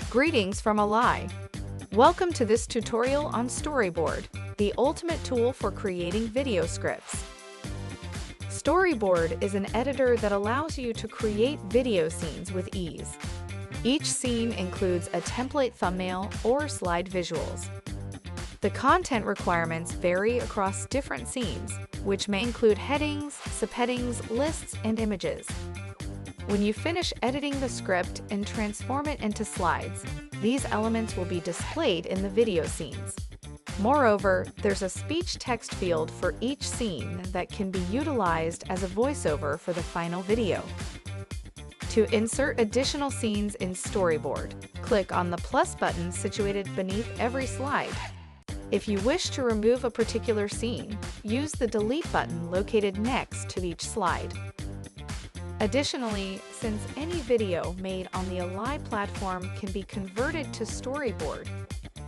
Greetings from Elai. Welcome to this tutorial on Storyboard, the ultimate tool for creating video scripts. Storyboard is an editor that allows you to create video scenes with ease. Each scene includes a template thumbnail or slide visuals. The content requirements vary across different scenes, which may include headings, subheadings, lists, and images. When you finish editing the script and transform it into slides, these elements will be displayed in the video scenes. Moreover, there's a speech text field for each scene that can be utilized as a voiceover for the final video. To insert additional scenes in Storyboard, click on the plus button situated beneath every slide. If you wish to remove a particular scene, use the delete button located next to each slide. Additionally, since any video made on the Elai platform can be converted to Storyboard,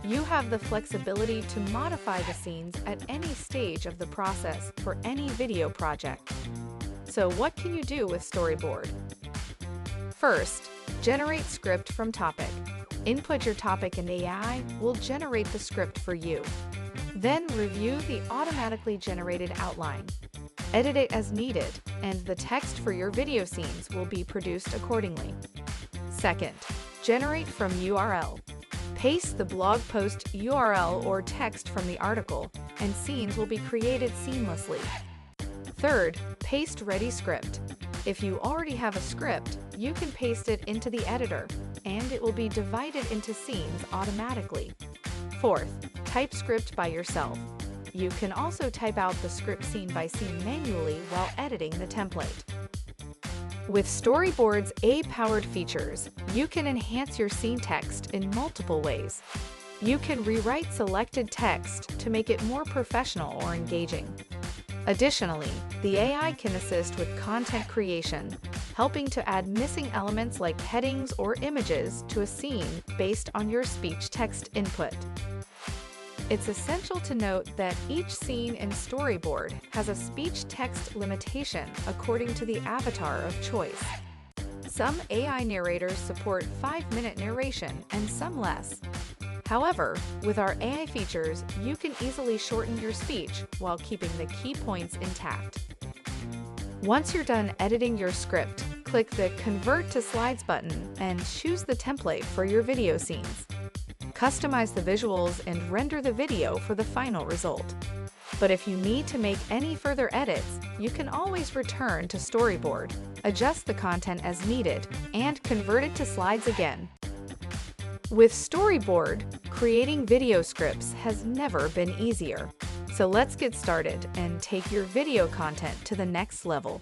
you have the flexibility to modify the scenes at any stage of the process for any video project. So what can you do with Storyboard? First, generate script from topic. Input your topic and AI will generate the script for you. Then review the automatically generated outline. Edit it as needed, and the text for your video scenes will be produced accordingly. Second, generate from URL. Paste the blog post URL or text from the article, and scenes will be created seamlessly. Third, paste ready script. If you already have a script, you can paste it into the editor, and it will be divided into scenes automatically. Fourth, type script by yourself. You can also type out the script scene by scene manually while editing the template. With Storyboard's AI-powered features, you can enhance your scene text in multiple ways. You can rewrite selected text to make it more professional or engaging. Additionally, the AI can assist with content creation, helping to add missing elements like headings or images to a scene based on your speech text input. It's essential to note that each scene in Storyboard has a speech text limitation according to the avatar of choice. Some AI narrators support 5-minute narration and some less. However, with our AI features, you can easily shorten your speech while keeping the key points intact. Once you're done editing your script, click the Convert to Slides button and choose the template for your video scenes. Customize the visuals and render the video for the final result. But if you need to make any further edits, you can always return to Storyboard, adjust the content as needed, and convert it to slides again. With Storyboard, creating video scripts has never been easier. So let's get started and take your video content to the next level.